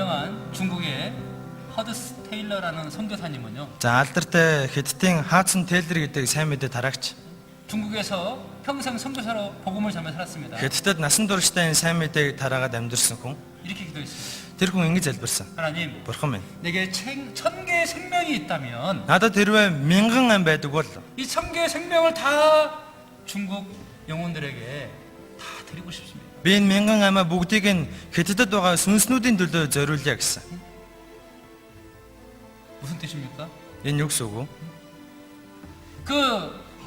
유명한 중국의 허드스 테일러라는 선교사님은요. За алдартай Хятадын Хаадсан Тейлер гэдэг сайн мэдээ тараагч. 중국에서 평생 선교사로 복음을 전해 살았습니다. Хятадд насан туршдаа энэ сайн мэдээг тараагаад амьдэрсэн хүн. 이렇게 기도했습니다. Тэр хүн ингэж залбирсан. 하나님, Бурхан минь. 내게 1000개의 생명이 있다면 Надад хэрвээ 1000 ам байдаг бол 이 1000개의 생명을 다 중국 영혼들에게 다 드리고 싶습니다. би энэ 1000 амаа бүгдийг нь Хятадд байгаа сүнснүүдийн төлөө зориулъя гэсэн. 무슨 뜻입니까? Энэ юу гэсэн үг вэ? 그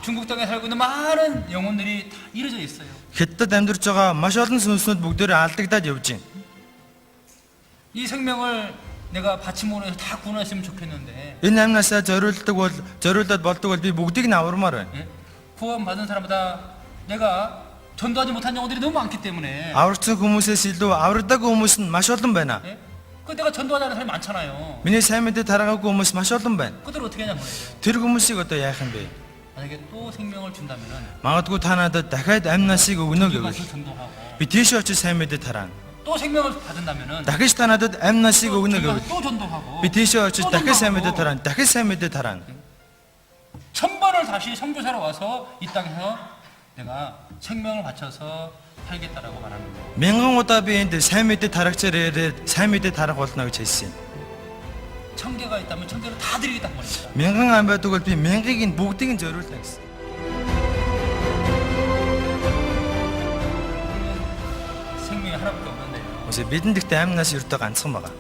중국 땅에 살고 있는 많은 영혼들이 다 이루어져 있어요. Хятадд амьдарч байгаа маш олон сүнснүүд бүгдээрээ алдагдаад явж байна. 이 생명을 내가 바침으로 해서 다 구원했으면 좋겠는데 Энэ амнасаа зориулаад болдог бол би бүгдийг нь авармаар байна. 예? 구원받은 사람보다 내가 전도하지 못한 영혼들이 너무 많기 때문에 Аврагдсан хүмүүсээс илүү аврагдаагүй хүмүүс нь маш олон байна. 예? 그 내가 전도하자는 사람이 많잖아요. Миний сайн мэдээ тараагаагүй хүмүүс маш олон байна. 그들 어떻게 하냐 말이에요. Тэр хүмүүсийг одоо яах юм бэ? 만약에 또 생명을 준다면은 Магадгүй та надад дахиад амь насыг өгнө 여기 гэвэл 가서 전도하고 би тийш очиж сайн мэдээ тараана. 또 생명을 받은다면은 Дахиж та надад амь насыг өгнө 저기 가서 гэвэл 또 전도하고 би тийш очиж 또 дахиж сайн 전도하고 мэдээ тараана. Дахиж сайн мэдээ тараана. 1000번을 다시 선교사로 와서 이 땅에서 내가 생명을 바쳐서 살겠다라고 말하는 거예요. 1000 удаа би энд сайн мэдээ тарагчаар ирээд сайн мэдээ тарах болно гэж хэлсэн. 1000개가 있다면 1000개를 다 드리겠단 말입니다. 1000 ам байдаг бол би 1000-ыг нь бүгдийг нь зориулна гэсэн. 생명이 하나밖에 없는데요. Үгүй бидэнд ихтэй амь нас ердөө ганцхан байгаа.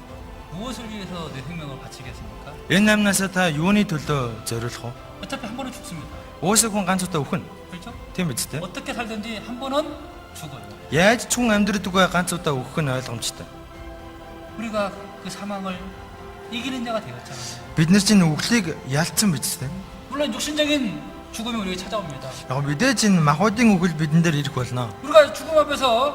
무엇을 위해서 내 생명을 바치겠습니까? Энэ амь насаа та юуны төлөө зориулах вэ? 어차피 한 번은 죽습니다. Уусаа хүн ганц удаа өхнө. 그렇죠? Тийм биз дээ. 어떻게 살든지 한 번은 죽어요. Яаж ч хүн амьдрдаг бай ганц удаа өгөх нь ойлгомжтой. 우리가 그 사망을 이기는 자가 되었잖아요. Бид нар чинь үхлийг ялцсан биз дээ. 물론 육신적인 죽음이 우리에게 찾아옵니다. Яг мэдээж энэ махбодын үхэл бидэн дээр ирэх болно. 우리가 죽음 앞에서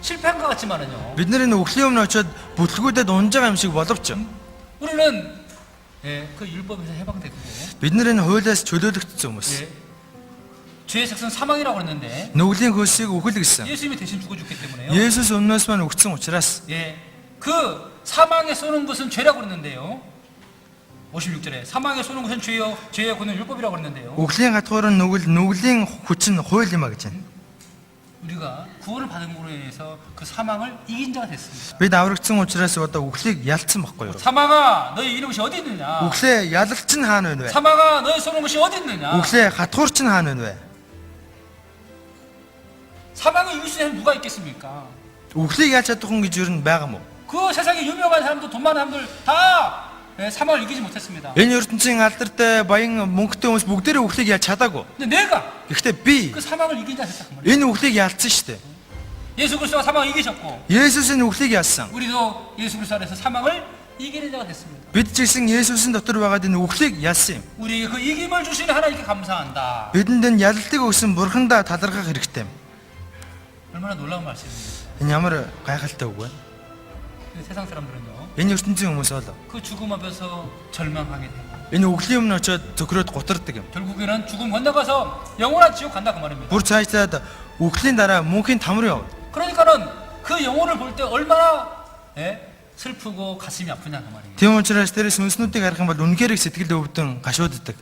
실패한 것 같지만은요. Бид нар энэ үхлийн өмнө очиод бүтлгүүдэд унж байгаа юм шиг боловч 우리는 그 율법에서 해방됐고 бид нар энэ хуулиас чөлөөлөгдсөн хүмүүс. 죄의 색은 사망이라고 했는데 Нүглийн хөлсийг үхэл гэсэн. 예수님이 대신 죽어줬기 때문에요. Есүс өмнөөс маань өгсөн учраас 그 사망에 쏘는 것은 죄라고 그랬는데요. 56절에 사망에 쏘는 것은 죄의 고는 율법이라고 그랬는데요. үхлийн хатгуур нь нүглийн хүч нь хууль юм а гэж байна. 우리가 구원을 받은 것으로 인해서 그 사망을 이긴 자가 됐습니다. Бид аврагдсан учраас одоо үхлийг ялцсан баггүй юу? 사망아 너희 이런 것이 어디 있느냐? Үхлээ ялалч нь хаана байна вэ? 사망아 너희 쏘는 것이 어디 있느냐? Үхлээ хатгуур чинь хаана байна вэ? 사망을 이길 수 있는 누가 있겠습니까? Үхлийг ялж чадах хүн гэж юу н байгаа мó? 그 세상에 유명한 사람들 돈 많은 사람들 다 사망을 이기지 못했습니다. Энэ ертөнцийн алдартай баян мөнгөтэй хүмүүс бүгдээрээ үхлийг ялж чадаагүй. 근데 내가 Гэхдээ би 그 사망을 이긴 자가 됐단 말이에요. энэ үхлийг ялцсан шүү дээ. 예수 그리스도가 사망을 이기셨고 Есүс энэ үхлийг ялсан. 우리도 예수 그리스도 안에서 사망을 이기는 자가 됐습니다. Бид ч гэсэн Есүсийн дотор байгаад энэ үхлийг ялсан юм. 우리 그 이김을 주신 하나님께 감사한다. Бидэнд энэ ялалтыг өгсөн Бурхандаа талархах хэрэгтэй юм. 얼마나 놀라운 말씀입니까? Энэ ямар гайхалтай үг вэ? 근데 세상 사람들은요. Энэ ертөнцийн хүмүүс бол 그 죽음 앞에서 절망하게 되고 энэ үхлийн өмнө очиод зөвхөрөөд гутардаг юм. 결국에는 죽음 건너가서 영원한 지옥 간다 그 말입니다. Бүр цаашдаад үхлийн дараа мөнхийн тамрын явна. 그러니까는 그 영혼을 볼 때 얼마나 슬프고 가슴이 아프냐 그 말이에요. Тийм учраас тэр сүнснүүдийг харах юм бол үнэхээр их сэтгэл өвдөн гашууддаг.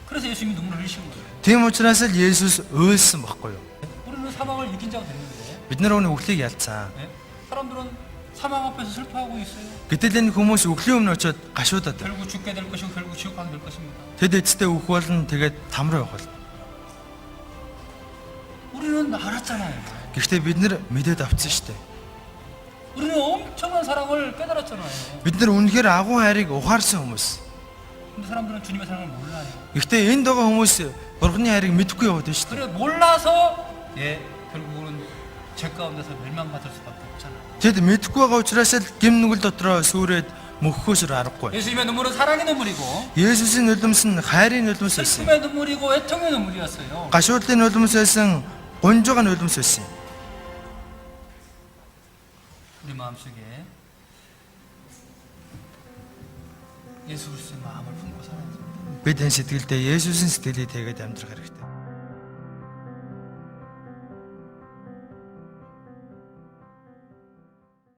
그래서 예수님이 눈물을 흘리신 거예요. Тийм учраас л Есүс өөлсөн баггүй юу? 우리는 사망을 이긴 자가 됐는데 Бид нар өнө үхлийг ялцсан. 사람들은 사망 앞에서 슬퍼하고 있어요. Гэтэл энэ хүмүүс үхлийн өмнө очиод гашуудаад байна. 결국 죽게 될 것이고 결국 지옥 가게 될 것입니다. Тэд эцэстээ үхэх болно тэгээд там руу явах болно. 우리는 알았잖아요. Гэхдээ бид нар мэдээд авцсан шүү дээ. 우리는 엄청난 사랑을 깨달았잖아요. Бид нар үнэхээр агуу хайрыг ухаарсан хүмүүс. 근데 사람들은 주님의 사랑을 몰라요. Гэхдээ энд байгаа хүмүүс Бурхны хайрыг мэдэхгүй яваад байна шүү дээ. 그래 몰라서 결국은 죄 가운데서 멸망받을 수밖에 없잖아요. Тэд мэдэхгүй байгаа учраас л гэм нүгэл дотроо сүрээд мөхөхөөс аргагүй. 예수님의 눈물은 사랑의 눈물이고 Есүсийн нулимс нь хайрын нулимс байсан. 슬픔의 눈물이고 애통의 눈물이었어요. Гашуудлын нулимс байсан, гонж байгаа нулимс байсан. 우리 마음속에 예수 그리스도의 마음을 품고 살아야 됩니다. Бид энэ сэтгэлдээ Есүсийн сэтгэлийг тэгээд амьдрах хэрэгтэй.